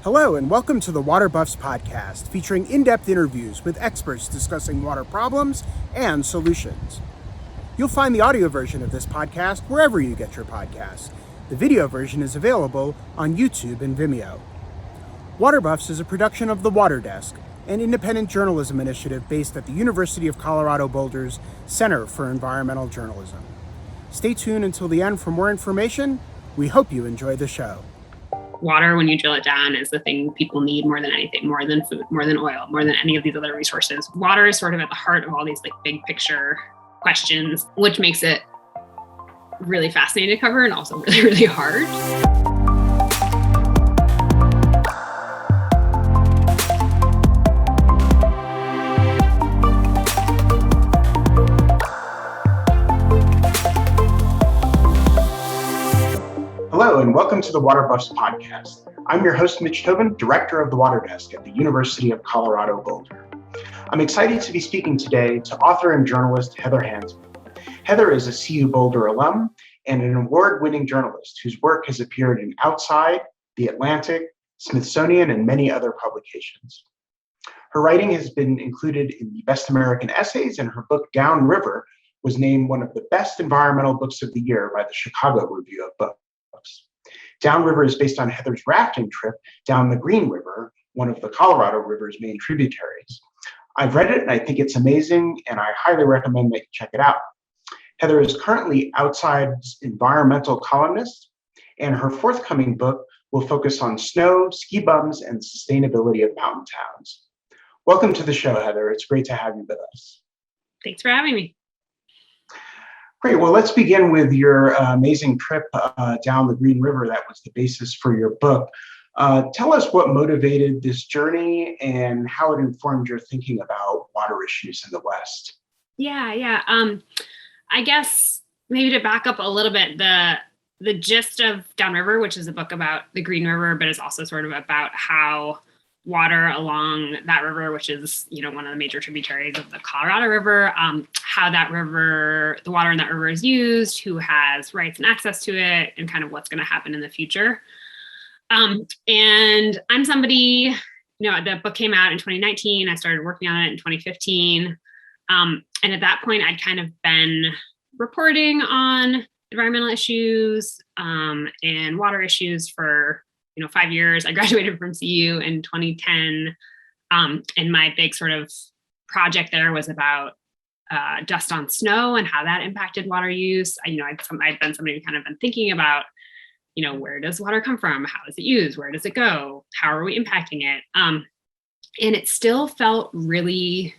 Hello, and welcome to the Water Buffs podcast, featuring in-depth interviews with experts discussing water problems and solutions. You'll find the audio version of this podcast wherever you get your podcasts. The video version is available on YouTube and Vimeo. Water Buffs is a production of The Water Desk, an independent journalism initiative based at the University of Colorado Boulder's Center for Environmental Journalism. Stay tuned until the end for more information. We hope you enjoy the show. Water, when you drill it down, is the thing people need more than anything, more than food, more than oil, more than any of these other resources. Water is sort of at the heart of all these big picture questions, which makes it really fascinating to cover and also really, really hard. Hello, and welcome to the Water Buffs podcast. I'm your host, Mitch Tobin, director of the Water Desk at the University of Colorado Boulder. I'm excited to be speaking today to author and journalist Heather Hansman. Heather is a CU Boulder alum and an award-winning journalist whose work has appeared in Outside, The Atlantic, Smithsonian, and many other publications. Her writing has been included in the Best American Essays, and her book, Downriver, was named one of the best environmental books of the year by the Chicago Review of Books. Downriver is based on Heather's rafting trip down the Green River, one of the Colorado River's main tributaries. I've read it and I think it's amazing, and I highly recommend that you check it out. Heather is currently Outside's environmental columnist, and her forthcoming book will focus on snow, ski bums, and sustainability of mountain towns. Welcome to the show, Heather. It's great to have you with us. Thanks for having me. Great. Well, let's begin with your amazing trip down the Green River. That was the basis for your book. Tell us what motivated this journey and how it informed your thinking about water issues in the West. Yeah. I guess maybe to back up a little bit, the gist of Downriver, which is a book about the Green River, but is also sort of about how water along that river, which is, one of the major tributaries of the Colorado River, how that river, the water in that river is used, who has rights and access to it, and kind of what's going to happen in the future. And I'm somebody, the book came out in 2019. I started working on it in 2015. And at that point, I'd kind of been reporting on environmental issues and water issues for 5 years. I graduated from CU in 2010. And my big sort of project there was about dust on snow and how that impacted water use. I've been somebody who kind of been thinking about, where does water come from? How is it used? Where does it go? How are we impacting it? And it still felt really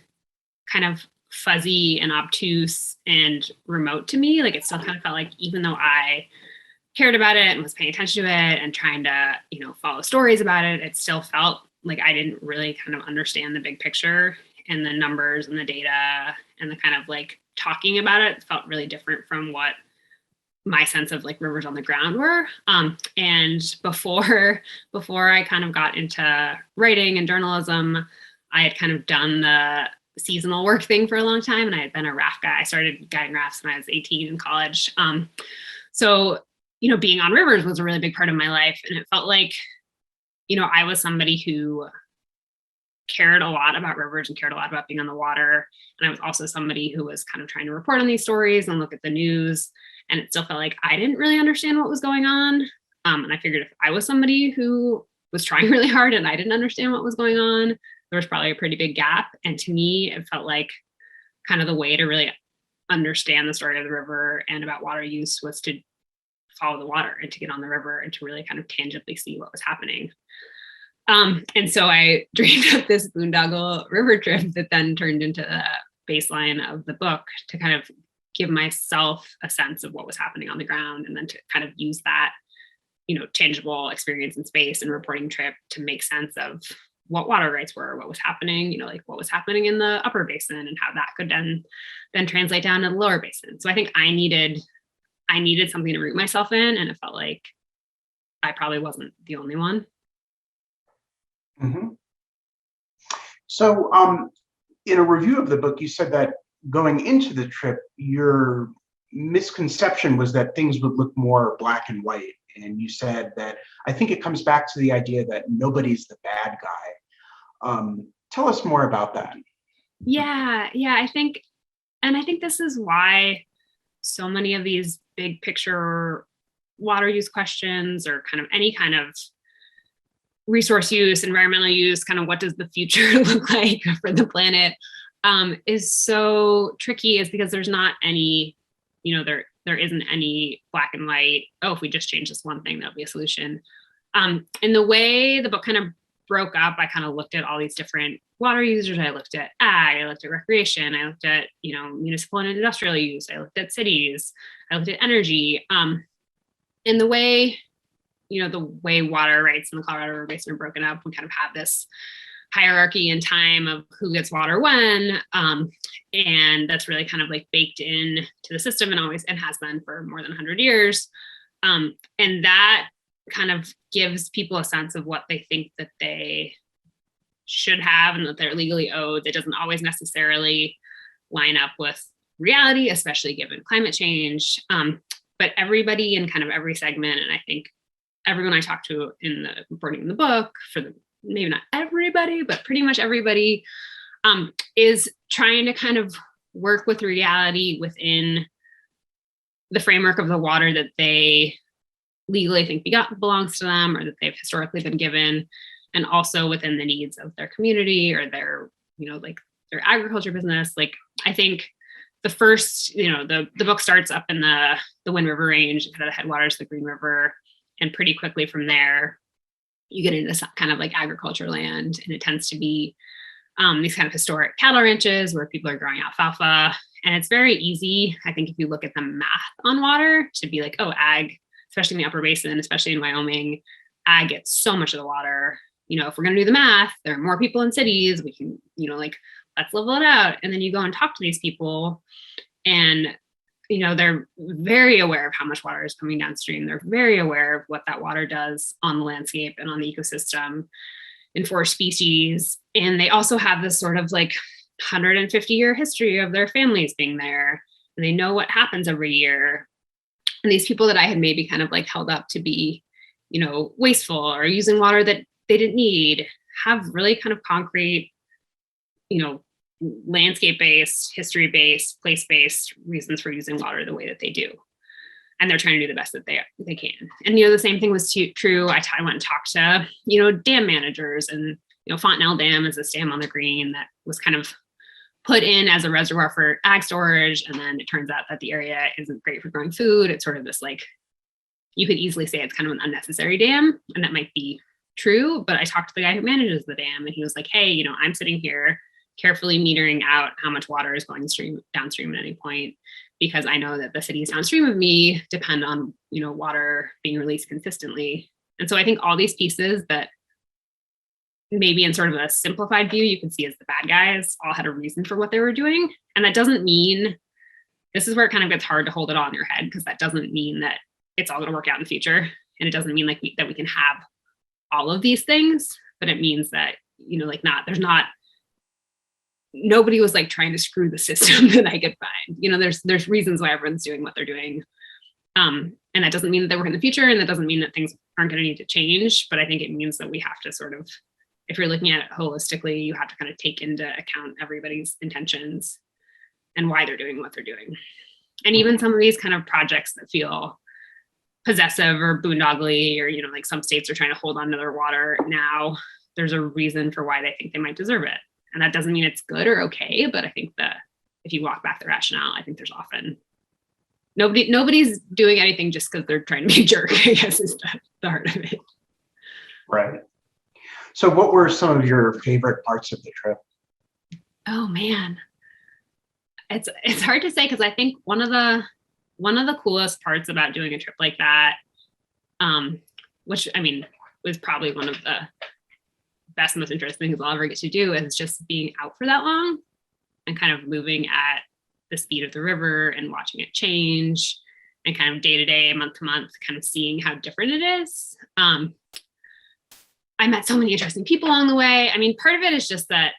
kind of fuzzy and obtuse and remote to me. It still kind of felt like, even though I cared about it and was paying attention to it and trying to, follow stories about it, it still felt like I didn't really kind of understand the big picture and the numbers and the data, and the kind of talking about it felt really different from what my sense of rivers on the ground were. And before I kind of got into writing and journalism, I had kind of done the seasonal work thing for a long time, and I had been a raft guy. I started guiding rafts when I was 18 in college. So being on rivers was a really big part of my life. And it felt like, I was somebody who cared a lot about rivers and cared a lot about being on the water. And I was also somebody who was kind of trying to report on these stories and look at the news. And it still felt like I didn't really understand what was going on. And I figured if I was somebody who was trying really hard and I didn't understand what was going on, there was probably a pretty big gap. And to me, it felt like kind of the way to really understand the story of the river and about water use was to follow the water and to get on the river and to really kind of tangibly see what was happening. And so I dreamed up this boondoggle river trip that then turned into the baseline of the book to kind of give myself a sense of what was happening on the ground, and then to kind of use that, tangible experience in space and reporting trip to make sense of what water rights were, what was happening, what was happening in the upper basin, and how that could then translate down to the lower basin. So I think I needed something to root myself in, and it felt like I probably wasn't the only one. Mm-hmm. So in a review of the book, you said that going into the trip, your misconception was that things would look more black and white and you said that I think it comes back to the idea that nobody's the bad guy. Tell us more about that. Yeah, I think this is why so many of these big picture water use questions, or kind of any kind of resource use, environmental use, kind of what does the future look like for the planet, is so tricky, is because there's not any, there isn't any black and white, oh, if we just change this one thing, that'll be a solution. And the way the book kind of broke up, I kind of looked at all these different water users. I looked at ag, I looked at recreation, I looked at, municipal and industrial use, I looked at cities, I looked at energy. And the way water rights in the Colorado River Basin are broken up, we kind of have this hierarchy in time of who gets water when. And that's really kind of like baked in to the system, and has been for more than 100 years. And that kind of gives people a sense of what they think that they should have and that they're legally owed. It doesn't always necessarily line up with reality, especially given climate change. But everybody in kind of every segment, and I think everyone I talked to in the reporting in the book, maybe not everybody, but pretty much everybody, is trying to kind of work with reality within the framework of the water that they legally think belongs to them, or that they've historically been given, and also within the needs of their community or their, their agriculture business. Like, I think the first, the book starts up in the Wind River Range, kind of the headwaters of the Green River. And pretty quickly from there, you get into kind of like agriculture land, and it tends to be these kind of historic cattle ranches where people are growing alfalfa. And it's very easy, I think, if you look at the math on water, to be like, oh, ag, especially in the upper basin, especially in Wyoming, ag gets so much of the water. If we're going to do the math, there are more people in cities, we can, let's level it out. And then you go and talk to these people, and they're very aware of how much water is coming downstream. They're very aware of what that water does on the landscape and on the ecosystem and for species. And they also have this sort of like 150-year history of their families being there. And they know what happens every year. And these people that I had maybe kind of like held up to be, wasteful or using water that they didn't need, have really kind of concrete, landscape-based, history-based, place-based reasons for using water the way that they do. And they're trying to do the best that they can. And, the same thing was true. I went and talked to, dam managers, and, Fontenelle Dam is this dam on the Green that was kind of put in as a reservoir for ag storage. And then it turns out that the area isn't great for growing food. It's sort of this, like, you could easily say it's kind of an unnecessary dam, and that might be true. But I talked to the guy who manages the dam, and he was like, hey, I'm sitting here carefully metering out how much water is going downstream at any point, because I know that the cities downstream of me depend on, water being released consistently. And so I think all these pieces that maybe in sort of a simplified view, you can see as the bad guys, all had a reason for what they were doing. And that doesn't mean, this is where it kind of gets hard to hold it all in your head, because that doesn't mean that it's all going to work out in the future. And it doesn't mean that we can have all of these things, but it means that, nobody was like trying to screw the system that I could find. There's reasons why everyone's doing what they're doing. And that doesn't mean that they work in the future, and that doesn't mean that things aren't going to need to change. But I think it means that we have to sort of, if you're looking at it holistically, you have to kind of take into account everybody's intentions and why they're doing what they're doing. And even some of these kind of projects that feel possessive or boondoggly, or, like some states are trying to hold on to their water now, there's a reason for why they think they might deserve it. And that doesn't mean it's good or okay, but I think that if you walk back the rationale, I think there's often nobody's doing anything just because they're trying to be a jerk, I guess, is the heart of it. Right. So what were some of your favorite parts of the trip? Oh man. It's hard to say, because I think one of the coolest parts about doing a trip like that, which I mean was probably one of the best, most interesting things I'll ever get to do, is just being out for that long and kind of moving at the speed of the river and watching it change, and kind of day to day, month to month, kind of seeing how different it is. I met so many interesting people along the way. I mean, part of it is just that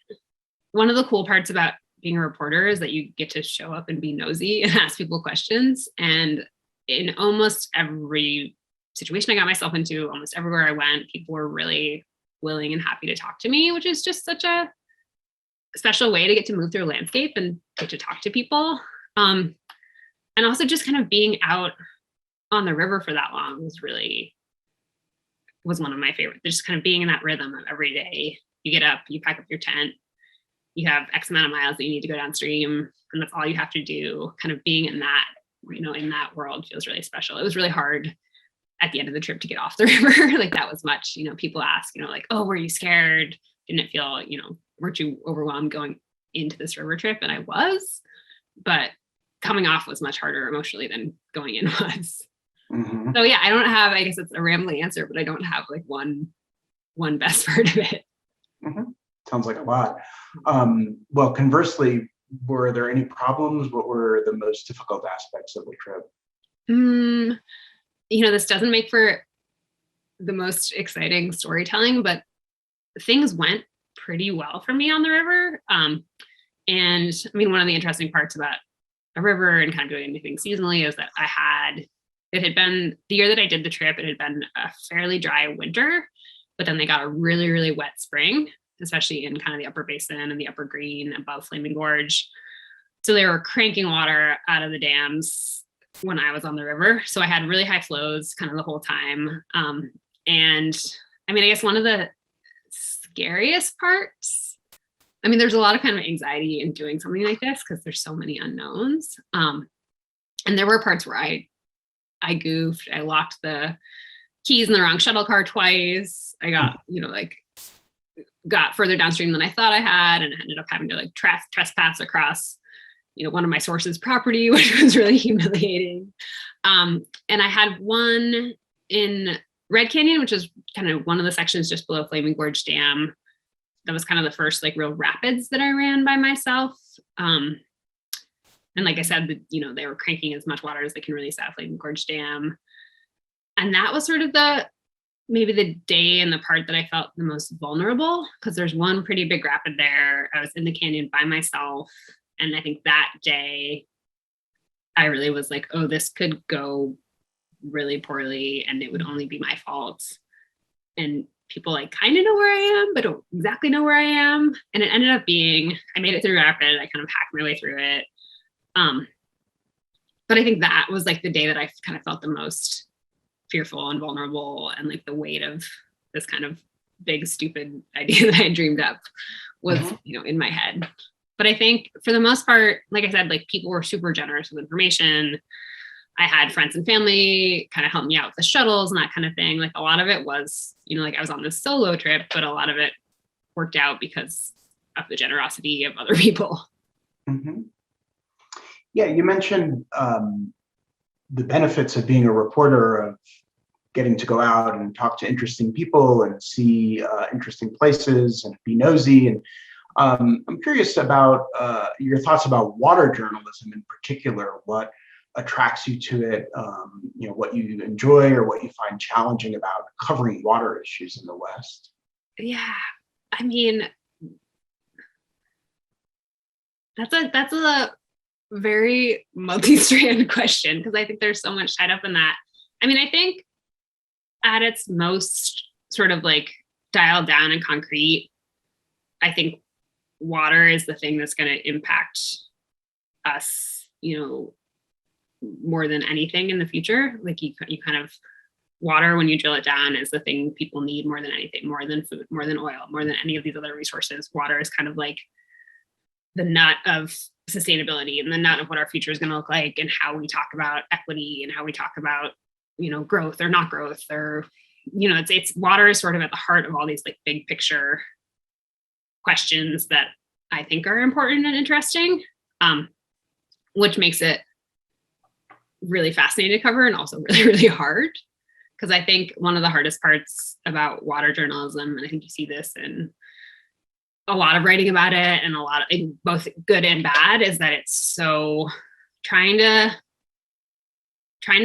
one of the cool parts about being a reporter is that you get to show up and be nosy and ask people questions. And in almost every situation I got myself into. Almost everywhere I went, people were really willing and happy to talk to me, which is just such a special way to get to move through a landscape and get to talk to people. And also just kind of being out on the river for that long was one of my favorites. Just kind of being in that rhythm of every day. You get up, you pack up your tent, you have X amount of miles that you need to go downstream, and that's all you have to do. Kind of being in that, in that world feels really special. It was really hard at the end of the trip to get off the river. Like that was much, people ask, like, oh, were you scared? Didn't it feel, weren't you overwhelmed going into this river trip? And I was, but coming off was much harder emotionally than going in was. Mm-hmm. So yeah, I guess it's a rambling answer, but I don't have like one best part of it. Mm-hmm. Sounds like a lot. Well, conversely, were there any problems? What were the most difficult aspects of the trip? This doesn't make for the most exciting storytelling, but things went pretty well for me on the river. And I mean, one of the interesting parts about a river and kind of doing anything seasonally is that it had been the year that I did the trip, it had been a fairly dry winter, but then they got a really, really wet spring, especially in kind of the upper basin and the upper green above Flaming Gorge. So they were cranking water out of the dams when I was on the river. So I had really high flows kind of the whole time. And I mean, I guess one of the scariest parts, there's a lot of kind of anxiety in doing something like this because there's so many unknowns. And there were parts where I goofed. I locked the keys in the wrong shuttle car twice. I got, got further downstream than I thought I had, and ended up having to like trespass across, one of my source's property, which was really humiliating. And I had one in Red Canyon, which is kind of one of the sections just below Flaming Gorge Dam. That was kind of the first like real rapids that I ran by myself. And like I said, they were cranking as much water as they can release out of Flaming Gorge Dam. And that was sort of maybe the day and the part that I felt the most vulnerable, because there's one pretty big rapid there. I was in the canyon by myself. And I think that day I really was like, oh, this could go really poorly and it would only be my fault. And people like kind of know where I am, but don't exactly know where I am. And it ended up being, I made it through rapid. I kind of hacked my way through it. But I think that was like the day that I kind of felt the most fearful and vulnerable, and like the weight of this kind of big, stupid idea that I dreamed up was, in my head. But I think for the most part, like I said, like people were super generous with information. I had friends and family kind of help me out with the shuttles and that kind of thing. Like a lot of it was, like I was on this solo trip, but a lot of it worked out because of the generosity of other people. Mm-hmm. Yeah, you mentioned the benefits of being a reporter, of getting to go out and talk to interesting people and see interesting places and be nosy. And I'm curious about your thoughts about water journalism in particular. What attracts you to it? What you enjoy or what you find challenging about covering water issues in the West? Yeah, I mean, that's a very multi-strand question, because I think there's so much tied up in that. I mean, I think at its most sort of like dialed down and concrete, I think water is the thing that's going to impact us, more than anything in the future. Like you kind of, water, when you drill it down, is the thing people need more than anything, more than food, more than oil, more than any of these other resources. Water is kind of like the nut of sustainability and the nut of what our future is going to look like, and how we talk about equity and how we talk about, growth or not growth, or, it's water is sort of at the heart of all these like big picture questions that I think are important and interesting, which makes it really fascinating to cover and also really, really hard. Because I think one of the hardest parts about water journalism, and I think you see this in a lot of writing about it and a lot of both good and bad, is that it's so trying to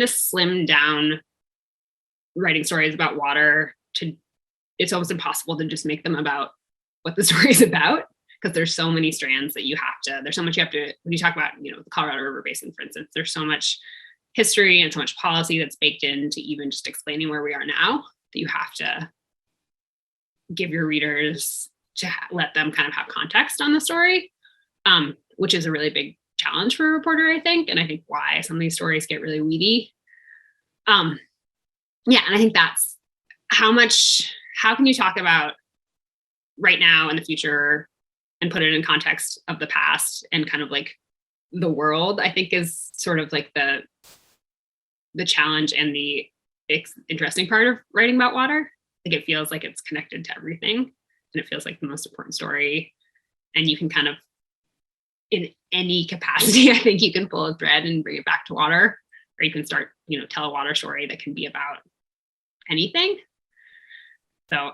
slim down writing stories about water to, it's almost impossible to just make them about what the story is about, because there's so many strands that there's so much you have to, when you talk about, the Colorado River Basin, for instance, there's so much history and so much policy that's baked into even just explaining where we are now, that you have to give your readers to let them kind of have context on the story, which is a really big challenge for a reporter, I think. And I think why some of these stories get really weedy. And I think that's how can you talk about right now and the future and put it in context of the past and kind of like the world, I think is sort of like the challenge and the interesting part of writing about water. Like it feels like it's connected to everything and it feels like the most important story. And you can kind of, in any capacity, I think you can pull a thread and bring it back to water, or you can start, tell a water story that can be about anything. So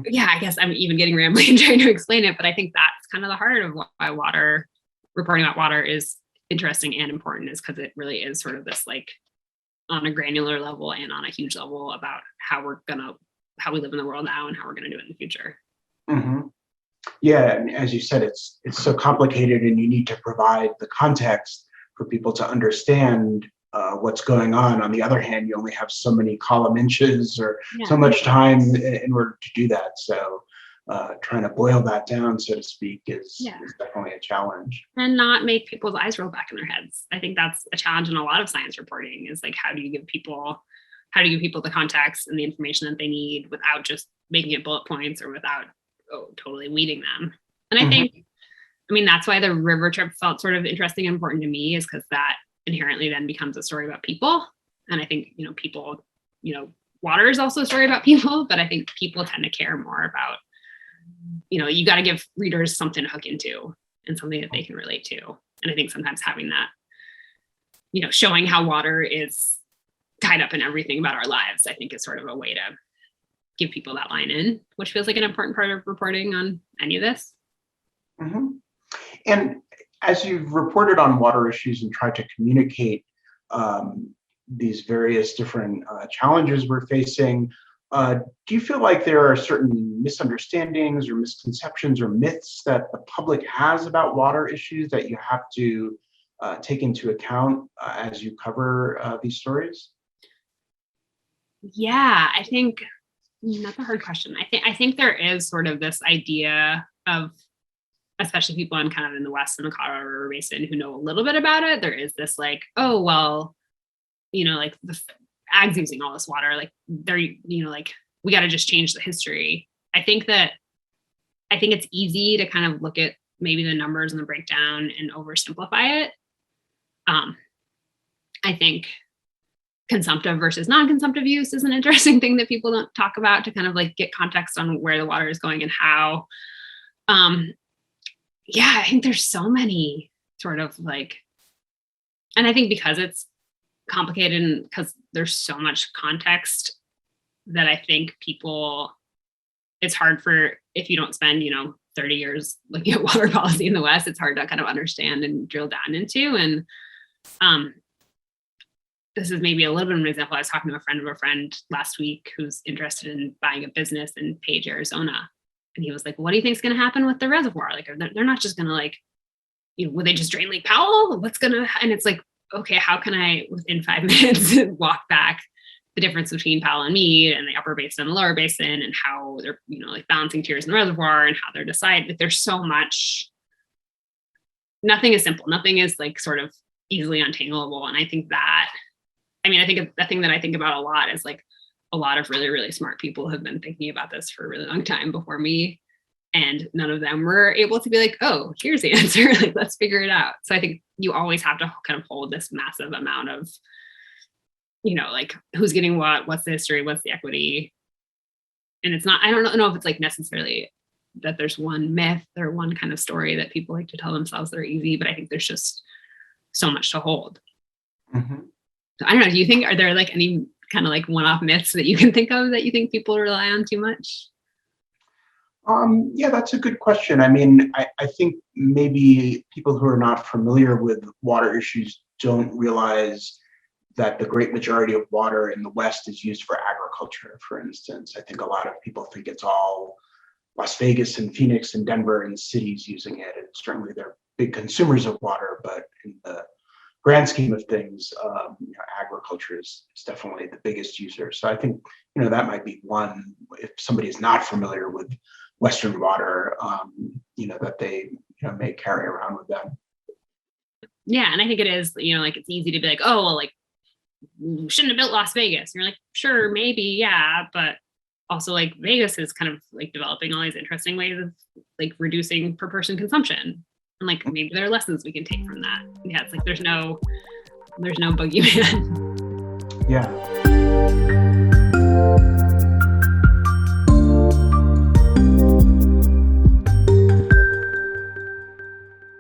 yeah, I guess I'm even getting rambling and trying to explain it, but I think that's kind of the heart of why reporting about water is interesting and important, is because it really is sort of this like on a granular level and on a huge level about how we live in the world now and how we're gonna do it in the future. Mm-hmm. Yeah, and as you said, it's so complicated, and you need to provide the context for people to understand what's going on. On the other hand, you only have so many column inches or so much time in order to do that. So trying to boil that down, so to speak, is definitely a challenge. And not make people's eyes roll back in their heads. I think that's a challenge in a lot of science reporting, is like, how do you give people the context and the information that they need without just making it bullet points or without totally weeding them. And I think, that's why the river trip felt sort of interesting and important to me, is because that inherently then becomes a story about people. And I think, people, water is also a story about people, but I think people tend to care more about, you got to give readers something to hook into and something that they can relate to. And I think sometimes having that, showing how water is tied up in everything about our lives, I think is sort of a way to give people that line in, which feels like an important part of reporting on any of this. Mm-hmm. And as you've reported on water issues and tried to communicate these various different challenges we're facing, do you feel like there are certain misunderstandings or misconceptions or myths that the public has about water issues that you have to take into account as you cover these stories? Yeah, I think that's a hard question. I think there is sort of this idea of, especially people in the West and the Colorado River Basin who know a little bit about it. There is this like, oh, well, like the ag's using all this water, like they're, like we got to just change the history. I think it's easy to kind of look at maybe the numbers and the breakdown and oversimplify it. I think consumptive versus non-consumptive use is an interesting thing that people don't talk about, to kind of like get context on where the water is going and how. I think there's so many sort of like, and I think because it's complicated and because there's so much context, that I think it's hard for, if you don't spend, 30 years looking at water policy in the West, it's hard to kind of understand and drill down into. And this is maybe a little bit of an example. I was talking to a friend last week who's interested in buying a business in Page, Arizona. And he was like, what do you think is going to happen with the reservoir? Like, they're not just going to like, will they just drain Lake Powell? What's going to, and it's like, okay, how can I, within 5 minutes, walk back the difference between Powell and Meade and the upper basin and the lower basin, and how they're, like balancing tiers in the reservoir, and how they're decided that there's so much, nothing is simple. Nothing is like sort of easily untangleable. And I think that, I think the thing that I think about a lot is like, a lot of really, really smart people have been thinking about this for a really long time before me. And none of them were able to be like, oh, here's the answer. Like, let's figure it out. So I think you always have to kind of hold this massive amount of, like who's getting what's the history, what's the equity. And it's not, I don't know if it's like necessarily that there's one myth or one kind of story that people like to tell themselves that are easy, but I think there's just so much to hold. Mm-hmm. So I don't know, do you think, are there like any kind of like one-off myths that you can think of that you think people rely on too much? Yeah, that's a good question. I think maybe people who are not familiar with water issues don't realize that the great majority of water in the West is used for agriculture, for instance. I think a lot of people think it's all Las Vegas and Phoenix and Denver and cities using it. And certainly they're big consumers of water, but in the grand scheme of things, agriculture is definitely the biggest user. So I think, that might be one, if somebody is not familiar with Western water, that they, may carry around with them. Yeah. And I think it is, like, it's easy to be like, oh, well, like, shouldn't have built Las Vegas. And you're like, sure, maybe, yeah. But also, like, Vegas is kind of like developing all these interesting ways of like reducing per person consumption. And like, maybe there are lessons we can take from that. Yeah. It's like, there's no boogeyman. Yeah.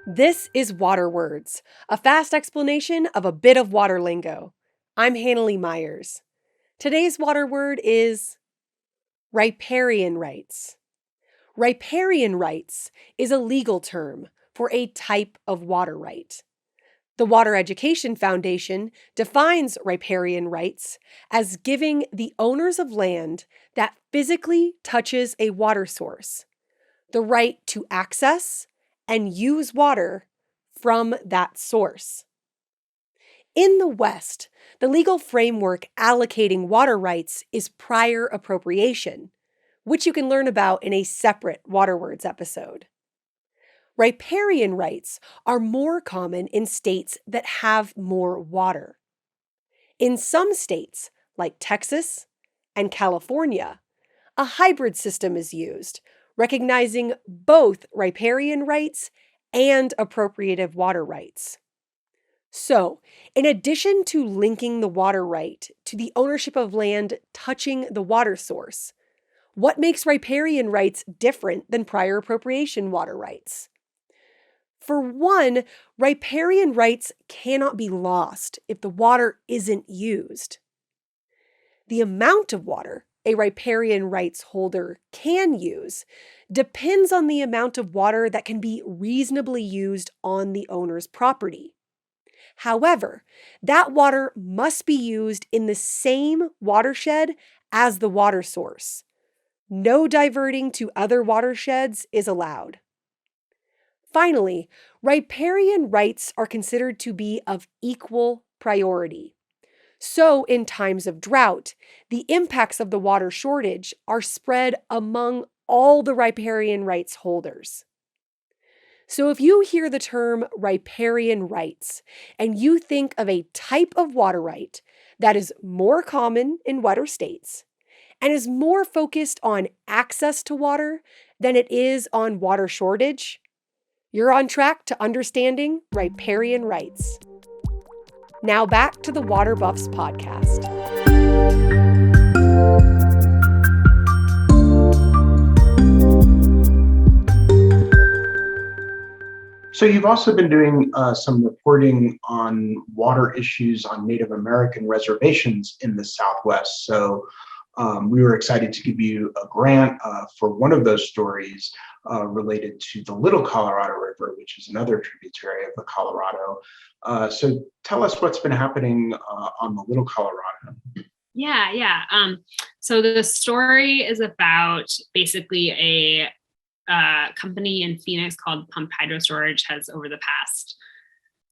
This is Water Words, a fast explanation of a bit of water lingo. I'm Hannah-Lee Myers. Today's water word is riparian rights. Riparian rights is a legal term for a type of water right. The Water Education Foundation defines riparian rights as giving the owners of land that physically touches a water source the right to access and use water from that source. In the West, the legal framework allocating water rights is prior appropriation, which you can learn about in a separate Water Words episode. Riparian rights are more common in states that have more water. In some states, like Texas and California, a hybrid system is used, recognizing both riparian rights and appropriative water rights. So, in addition to linking the water right to the ownership of land touching the water source, what makes riparian rights different than prior appropriation water rights? For one, riparian rights cannot be lost if the water isn't used. The amount of water a riparian rights holder can use depends on the amount of water that can be reasonably used on the owner's property. However, that water must be used in the same watershed as the water source. No diverting to other watersheds is allowed. Finally, riparian rights are considered to be of equal priority. So, in times of drought, the impacts of the water shortage are spread among all the riparian rights holders. So, if you hear the term riparian rights and you think of a type of water right that is more common in wetter states and is more focused on access to water than it is on water shortage, you're on track to understanding riparian rights. Now back to the Water Buffs podcast. So you've also been doing some reporting on water issues on Native American reservations in the Southwest. So we were excited to give you a grant for one of those stories related to the Little Colorado River, which is another tributary of the Colorado. So tell us what's been happening on the Little Colorado. Yeah. So the story is about basically a company in Phoenix called Pumped Hydro Storage has over the past,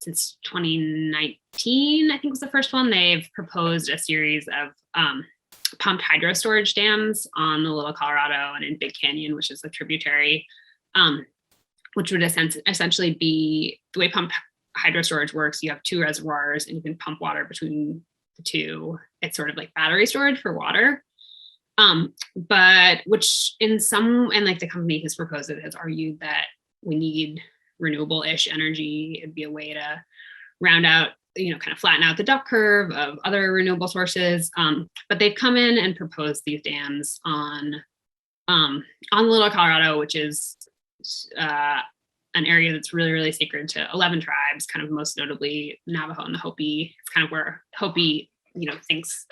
since 2019, I think was the first one, they've proposed a series of pumped hydro storage dams on the Little Colorado and in Big Canyon, which is a tributary, which would essentially be the way pumped hydro storage works. You have two reservoirs and you can pump water between the two. It's sort of like battery storage for water. But which in some, and like the company has proposed it, has argued that we need renewable-ish energy. It'd be a way to round out, kind of flatten out the duck curve of other renewable sources. But they've come in and proposed these dams on the Little Colorado, which is an area that's really, really sacred to 11 tribes, kind of most notably Navajo and the Hopi. It's kind of where Hopi, thinks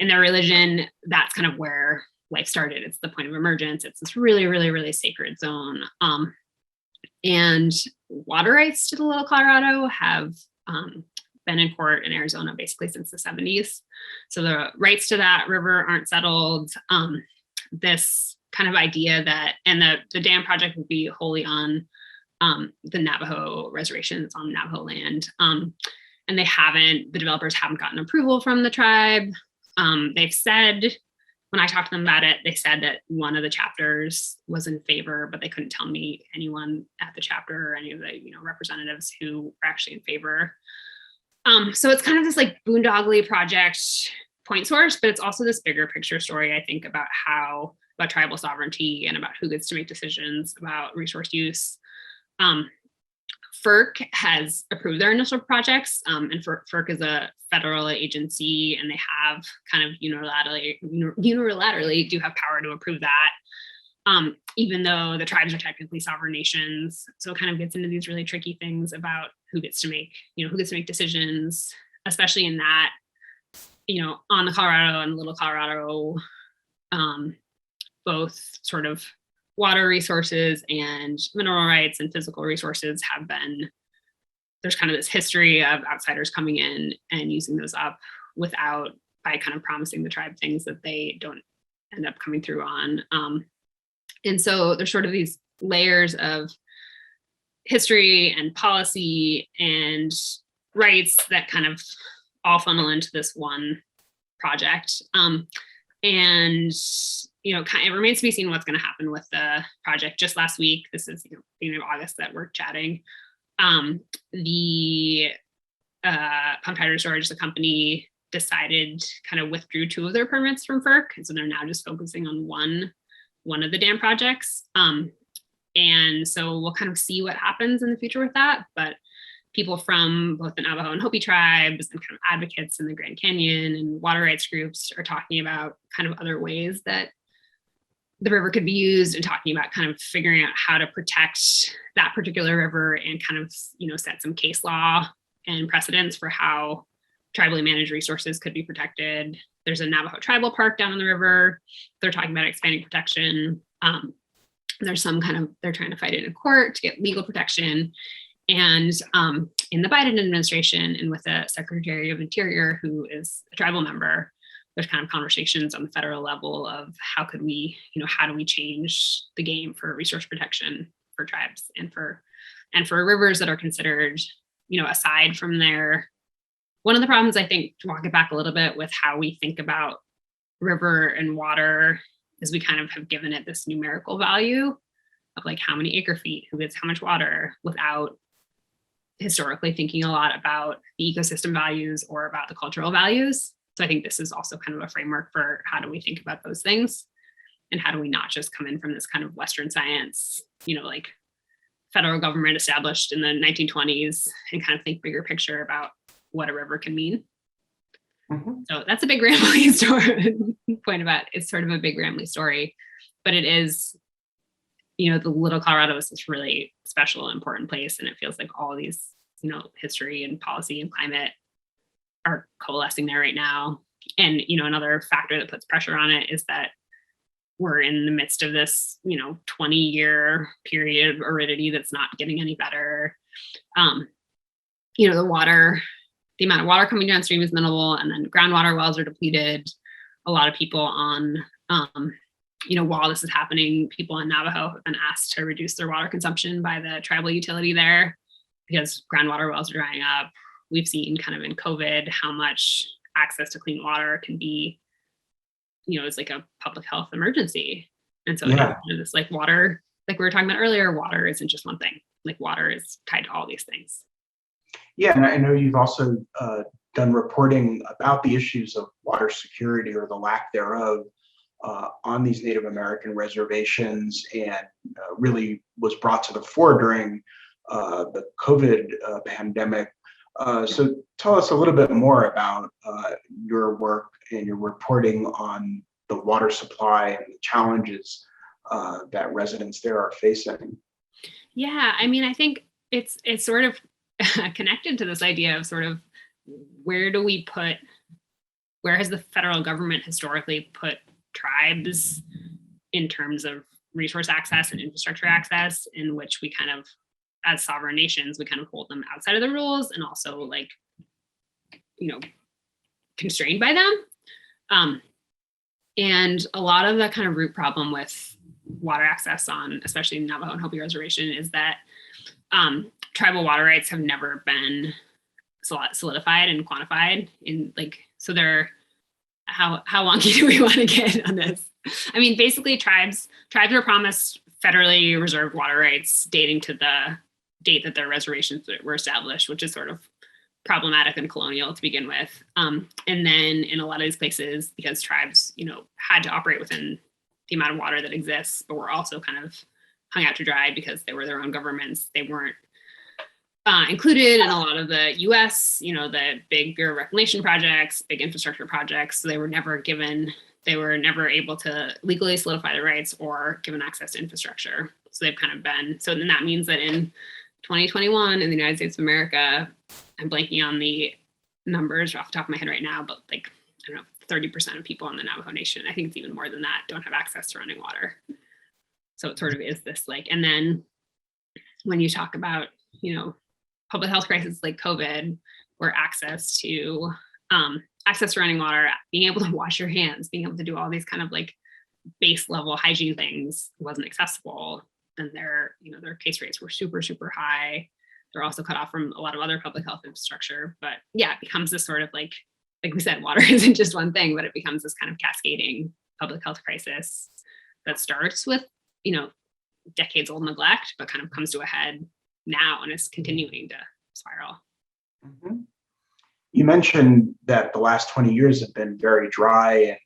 in their religion, that's kind of where life started. It's the point of emergence. It's this really, really, really sacred zone. And water rights to the Little Colorado have been in court in Arizona basically since the 70s. So the rights to that river aren't settled. This kind of idea that, and the dam project would be wholly on the Navajo reservations on Navajo land. and the developers haven't gotten approval from the tribe. They've said, when I talked to them about it, they said that one of the chapters was in favor, but they couldn't tell me anyone at the chapter or any of the representatives who were actually in favor. So it's kind of this like boondoggle project point source, but it's also this bigger picture story, I think, about tribal sovereignty and about who gets to make decisions about resource use. FERC has approved their initial projects, and FERC is a federal agency, and they have kind of unilaterally do have power to approve that, even though the tribes are technically sovereign nations. So it kind of gets into these really tricky things about who gets to make decisions, especially in that, on the Colorado and Little Colorado, both sort of water resources and mineral rights and physical resources there's kind of this history of outsiders coming in and using those up by kind of promising the tribe things that they don't end up coming through on. And so there's sort of these layers of history and policy and rights that kind of all funnel into this one project. And it remains to be seen what's going to happen with the project. Just last week, this is beginning of August that we're chatting, the pumped hydro storage, the company decided kind of withdrew 2 of their permits from FERC, and so they're now just focusing on one of the dam projects. And so we'll kind of see what happens in the future with that. But people from both the Navajo and Hopi tribes and kind of advocates in the Grand Canyon and water rights groups are talking about kind of other ways that the river could be used, and talking about kind of figuring out how to protect that particular river and kind of, set some case law and precedents for how tribally managed resources could be protected. There's a Navajo tribal park down on the river. They're talking about expanding protection. There's they're trying to fight it in court to get legal protection. And in the Biden administration, and with the Secretary of Interior, who is a tribal member, there's kind of conversations on the federal level of how do we change the game for resource protection for tribes and for rivers that are considered, aside from one of the problems, I think, to walk it back a little bit with how we think about river and water, is we kind of have given it this numerical value of like how many acre feet, who gets how much water, without historically thinking a lot about the ecosystem values or about the cultural values. So I think this is also kind of a framework for how do we think about those things, and how do we not just come in from this kind of Western science, like federal government established in the 1920s, and kind of think bigger picture about what a river can mean. Mm-hmm. So that's a big rambling story point about, it's sort of a big rambling story, but it is, the Little Colorado is this really special, important place. And it feels like all these, history and policy and climate are coalescing there right now. And, another factor that puts pressure on it is that we're in the midst of this, 20-year period of aridity that's not getting any better. The amount of water coming downstream is minimal, and then groundwater wells are depleted. A lot of people while this is happening, people in Navajo have been asked to reduce their water consumption by the tribal utility there because groundwater wells are drying up. We've seen kind of in COVID how much access to clean water can be, it's like a public health emergency. And so this like water, like we were talking about earlier, water isn't just one thing. Like water is tied to all these things. Yeah, and I know you've also done reporting about the issues of water security or the lack thereof on these Native American reservations, and really was brought to the fore during the COVID pandemic. So tell us a little bit more about your work and your reporting on the water supply and the challenges that residents there are facing. Yeah, I mean, I think it's sort of connected to this idea of sort of where has the federal government historically put tribes in terms of resource access and infrastructure access, in which we kind of, as sovereign nations, we kind of hold them outside of the rules and also like, constrained by them. And a lot of the kind of root problem with water access on, especially Navajo and Hopi reservation, is that tribal water rights have never been solidified and quantified in like, so they're, how wonky do we want to get on this? I mean, basically tribes were promised federally reserved water rights dating to the date that their reservations were established, which is sort of problematic and colonial to begin with. And then in a lot of these places, because tribes, had to operate within the amount of water that exists, but were also kind of hung out to dry because they were their own governments. They weren't included in a lot of the US, the big Bureau of Reclamation projects, big infrastructure projects. So they were never able to legally solidify their rights or given access to infrastructure. So they've kind of been, so then that means that in 2021 in the United States of America, I'm blanking on the numbers off the top of my head right now, but like, I don't know, 30% of people in the Navajo Nation, I think it's even more than that, don't have access to running water. So it sort of is this like, and then when you talk about, public health crises like COVID, where access to running water, being able to wash your hands, being able to do all these kind of like base level hygiene things wasn't accessible. And their case rates were super, super high. They're also cut off from a lot of other public health infrastructure. But yeah, it becomes this sort of like we said, water isn't just one thing, but it becomes this kind of cascading public health crisis that starts with, decades old neglect, but kind of comes to a head now and is continuing to spiral. Mm-hmm. You mentioned that the last 20 years have been very dry, and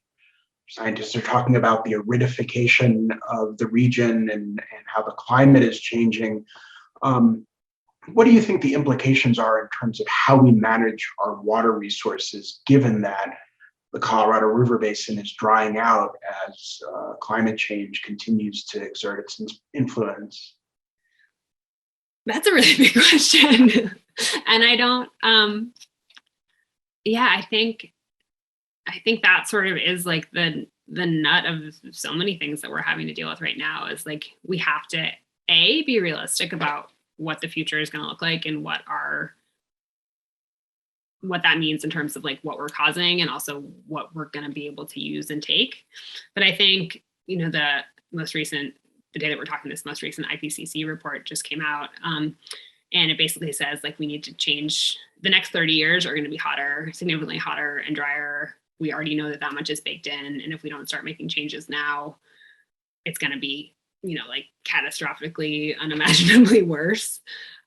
scientists are talking about the aridification of the region and how the climate is changing. What do you think the implications are in terms of how we manage our water resources, given that the Colorado River Basin is drying out as climate change continues to exert its influence? That's a really big question. And I don't, I think that sort of is like the nut of so many things that we're having to deal with right now is like, we have to be realistic about what the future is going to look like and what that means in terms of like what we're causing and also what we're going to be able to use and take. But I think, the day that we're talking, this most recent IPCC report just came out. And it basically says like we need to change, the next 30 years are going to be hotter, significantly hotter and drier. We already know that much is baked in. And if we don't start making changes now, it's going to be, like catastrophically, unimaginably worse.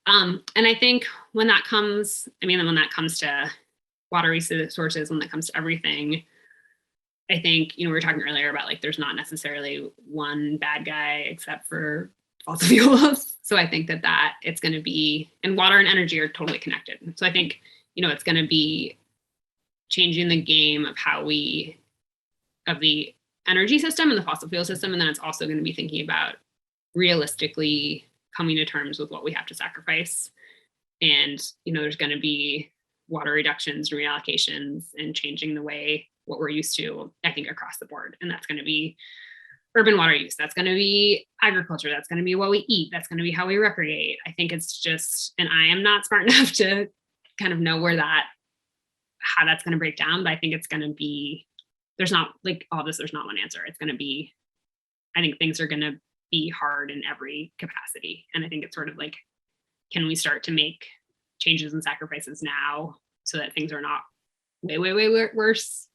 And I think when that comes to water resources, when that comes to everything, I think, we were talking earlier about like, there's not necessarily one bad guy except for fossil fuels. So I think that it's going to be, and water and energy are totally connected. So I think, it's going to be changing the game of of the energy system and the fossil fuel system. And then it's also going to be thinking about realistically coming to terms with what we have to sacrifice. And, there's going to be water reductions and reallocations and changing the way what we're used to, I think, across the board. And that's going to be urban water use. That's going to be agriculture. That's going to be what we eat. That's going to be how we recreate. I think it's just, and I am not smart enough to kind of know how that's going to break down, but I think it's going to be, there's not like all this, there's not one answer. It's going to be, I think things are going to be hard in every capacity. And I think it's sort of like, can we start to make changes and sacrifices now so that things are not way, way, way worse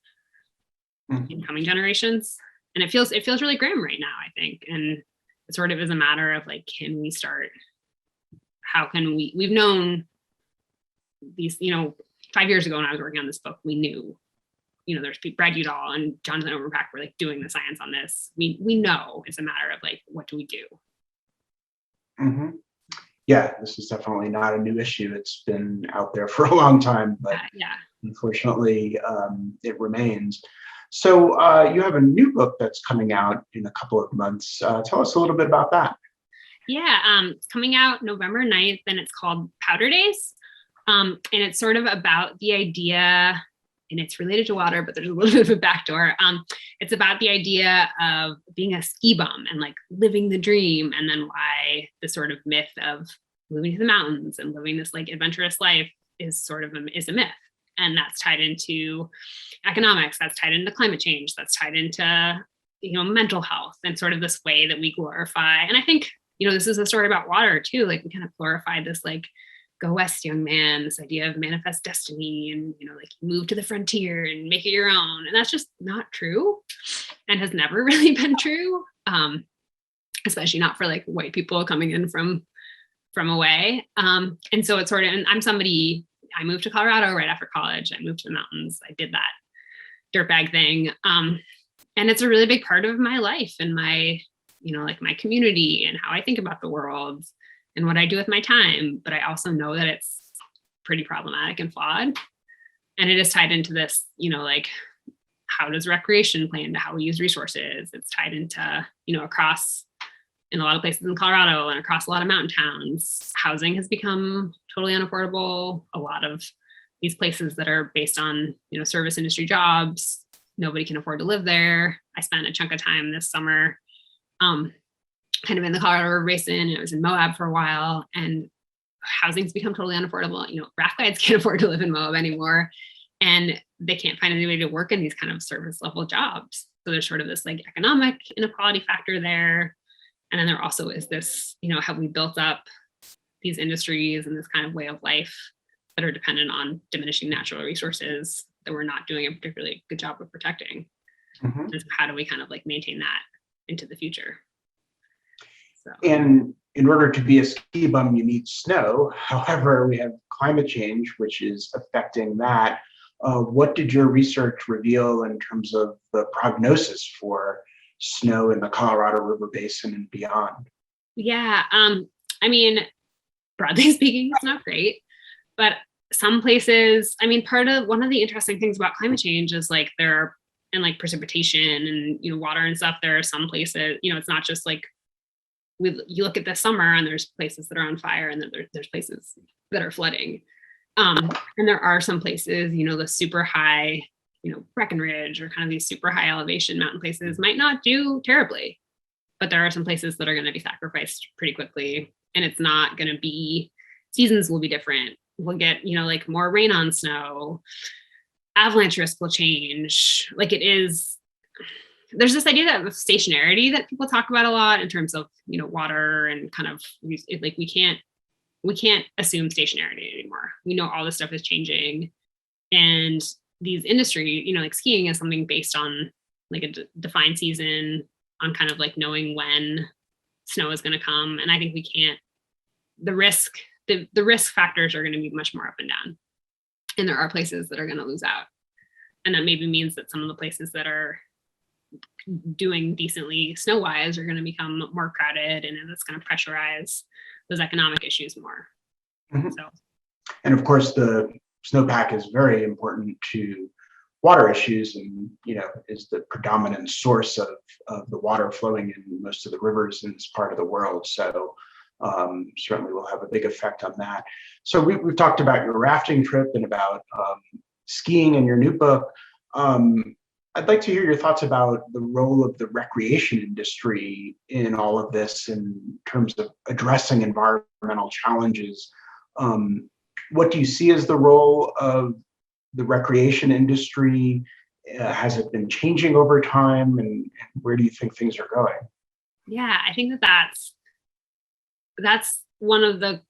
in coming generations? And it feels really grim right now, I think. And it sort of is a matter of like, can we start, how can we've known these, 5 years ago when I was working on this book, we knew, there's Brad Udall and Jonathan Overpack were like doing the science on this. We know it's a matter of like, what do we do? Mm-hmm. Yeah, this is definitely not a new issue. It's been out there for a long time, but unfortunately, it remains. So you have a new book that's coming out in a couple of months. Tell us a little bit about that. Yeah, it's coming out November 9th, and it's called Powder Days. And it's sort of about the idea, and it's related to water, but there's a little bit of a backdoor. It's about the idea of being a ski bum and like living the dream, and then why the sort of myth of moving to the mountains and living this like adventurous life is a myth. And that's tied into economics, that's tied into climate change, that's tied into, mental health and sort of this way that we glorify. And I think, this is a story about water too. Like we kind of glorified this like go west, young man, this idea of manifest destiny and, like move to the frontier and make it your own. And that's just not true and has never really been true. Especially not for like white people coming in from away. And so it's sort of, and I moved to Colorado right after college. I moved to the mountains. I did that dirtbag thing. And it's a really big part of my life and my, like my community and how I think about the world and what I do with my time. But I also know that it's pretty problematic and flawed. And it is tied into this, like how does recreation play into how we use resources? It's tied into, across in a lot of places in Colorado and across a lot of mountain towns, housing has become totally unaffordable. A lot of these places that are based on, service industry jobs, nobody can afford to live there. I spent a chunk of time this summer, kind of in the Colorado River Basin. I was in Moab for a while, and housing's become totally unaffordable. Raft guides can't afford to live in Moab anymore, and they can't find anybody to work in these kind of service level jobs. So there's sort of this like economic inequality factor there. And then there also is this, have we built up these industries and this kind of way of life that are dependent on diminishing natural resources that we're not doing a particularly good job of protecting? And so how do we kind of like maintain that into the future? So. And in order to be a ski bum, you need snow. However, we have climate change, which is affecting that. What did your research reveal in terms of the prognosis for snow in the Colorado River Basin and beyond? Yeah, I mean, broadly speaking, it's not great, but some places, one of the interesting things about climate change is like and like precipitation and, water and stuff, there are some places, it's not just like, you look at the summer and there's places that are on fire and then there's places that are flooding. And there are some places, the super high, Breckenridge or kind of these super high elevation mountain places might not do terribly, but there are some places that are going to be sacrificed pretty quickly. And it's not going to be, seasons will be different. We'll get, like more rain on snow, avalanche risk will change. Like there's this idea of stationarity that people talk about a lot in terms of, water and kind of like we can't assume stationarity anymore. We know all this stuff is changing, and these industry, like skiing is something based on like a defined season, on kind of like knowing when snow is going to come. And I think we can't, the risk factors are going to be much more up and down. And there are places that are going to lose out. And that maybe means that some of the places that are doing decently snow-wise are going to become more crowded, and it's going to pressurize those economic issues more. So, and of course, the snowpack is very important to water issues, and is the predominant source of the water flowing in most of the rivers in this part of the world. So certainly will have a big effect on that. So we've talked about your rafting trip and about skiing in your new book. I'd like to hear your thoughts about the role of the recreation industry in all of this in terms of addressing environmental challenges. What do you see as the role of the recreation industry? Has it been changing over time, and where do you think things are going? Yeah, I think that's one of the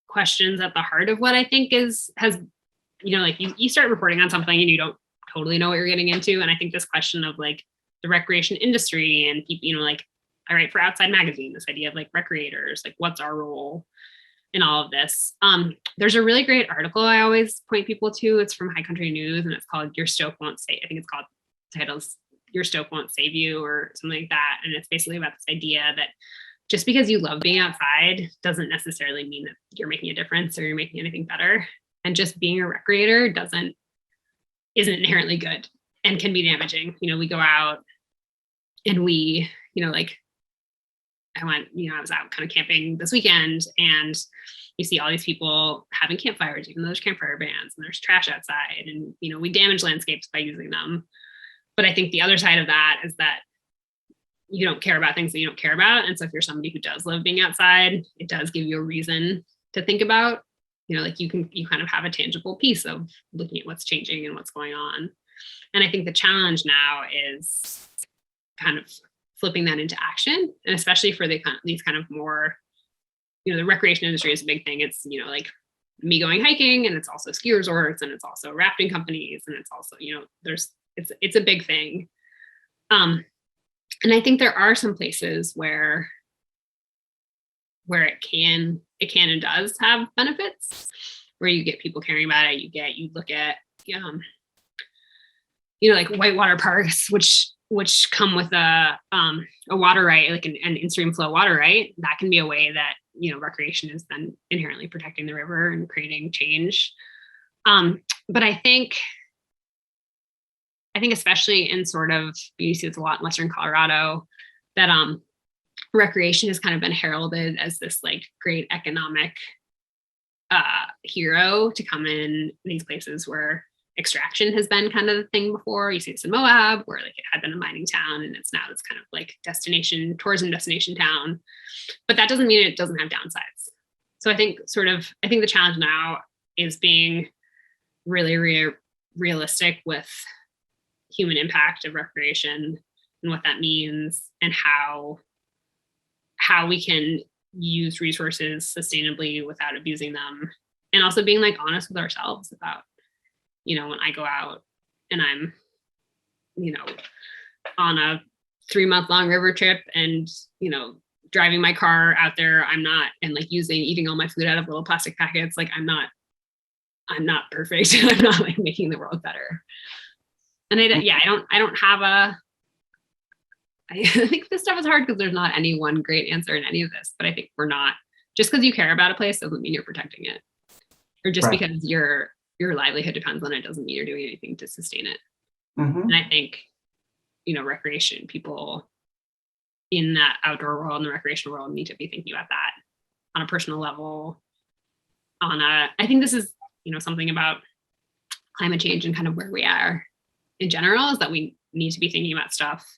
questions at the heart of what I think has like you start reporting on something and you don't totally know what you're getting into. And I think this question of like the recreation industry and people, like I write for Outside Magazine, this idea of like recreators, like what's our role in all of this. There's a really great article I always point people to. It's from High Country News, and it's called Your Stoke Won't Save. I think it's called titles Your Stoke Won't Save You or something like that. And it's basically about this idea that just because you love being outside doesn't necessarily mean that you're making a difference or you're making anything better. And just being a recreator isn't inherently good and can be damaging. We go out and we, like I was out kind of camping this weekend, and you see all these people having campfires, even though there's campfire bans and there's trash outside, and, we damage landscapes by using them. But I think the other side of that is that you don't care about things that you don't care about. And so if you're somebody who does love being outside, it does give you a reason to think about, like you kind of have a tangible piece of looking at what's changing and what's going on. And I think the challenge now is kind of flipping that into action, and especially for these kind of more, the recreation industry is a big thing. It's, like me going hiking, and it's also ski resorts, and it's also rafting companies, and it's also, it's a big thing. And I think there are some places where it can and does have benefits, where you get people caring about it. You look at, like whitewater parks, which come with a water right, like an in-stream flow water right. That can be a way that, recreation is then inherently protecting the river and creating change. But I think especially in sort of, you see this a lot in Western Colorado, that recreation has kind of been heralded as this like great economic hero to come in these places where extraction has been kind of the thing before. You see this in Moab, where like it had been a mining town, and it's now this kind of like tourism destination town. But that doesn't mean it doesn't have downsides. So I think the challenge now is being really realistic with human impact of recreation and what that means, and how we can use resources sustainably without abusing them, and also being like honest with ourselves about, when I go out and I'm, on a 3-month long river trip and, driving my car out there, I'm not, and like eating all my food out of little plastic packets. Like I'm not perfect. I'm not like making the world better. And I think this stuff is hard because there's not any one great answer in any of this, but I think just because you care about a place doesn't mean you're protecting it, or just Right. because your livelihood depends on it doesn't mean you're doing anything to sustain it. Mm-hmm. And I think, recreation, people in that outdoor world and the recreational world need to be thinking about that on a personal level. I think this is, something about climate change and kind of where we are in general, is that we need to be thinking about stuff.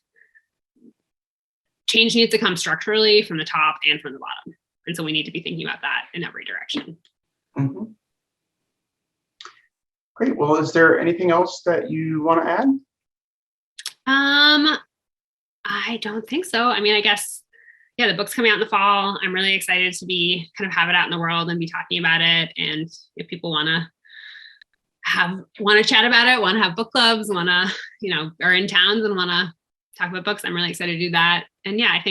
Change needs to come structurally from the top and from the bottom. And so we need to be thinking about that in every direction. Mm-hmm. Great. Well, is there anything else that you want to add? I don't think so. I mean, I guess, the book's coming out in the fall. I'm really excited to be kind of have it out in the world and be talking about it. And if people want to chat about it, want to have book clubs, are in towns and want to talk about books, I'm really excited to do that. And I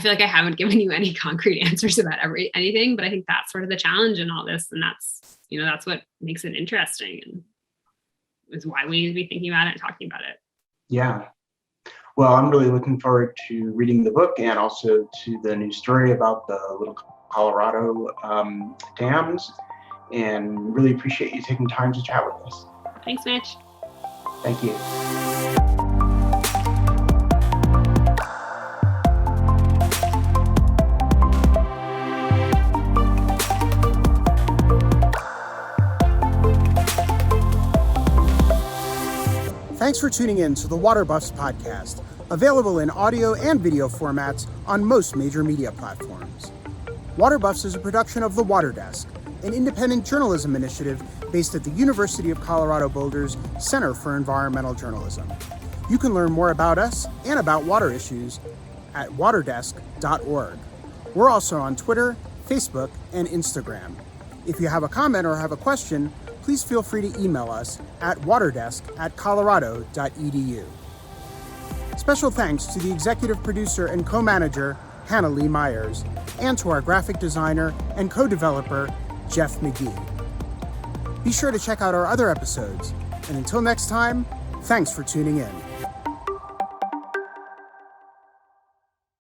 feel like I haven't given you any concrete answers about anything, but I think that's sort of the challenge in all this. And that's, that's what makes it interesting, and is why we need to be thinking about it and talking about it. Yeah. Well, I'm really looking forward to reading the book, and also to the new story about the Little Colorado dams, and really appreciate you taking time to chat with us. Thanks, Mitch. Thank you. Thanks for tuning in to the Water Buffs podcast, available in audio and video formats on most major media platforms. Water Buffs is a production of The Water Desk, an independent journalism initiative based at the University of Colorado Boulder's Center for Environmental Journalism. You can learn more about us and about water issues at waterdesk.org. We're also on Twitter, Facebook, and Instagram. If you have a comment or have a question, please feel free to email us at waterdesk@colorado.edu. Special thanks to the executive producer and co-manager, Hannah Lee Myers, and to our graphic designer and co-developer, Jeff McGee. Be sure to check out our other episodes, and until next time, thanks for tuning in.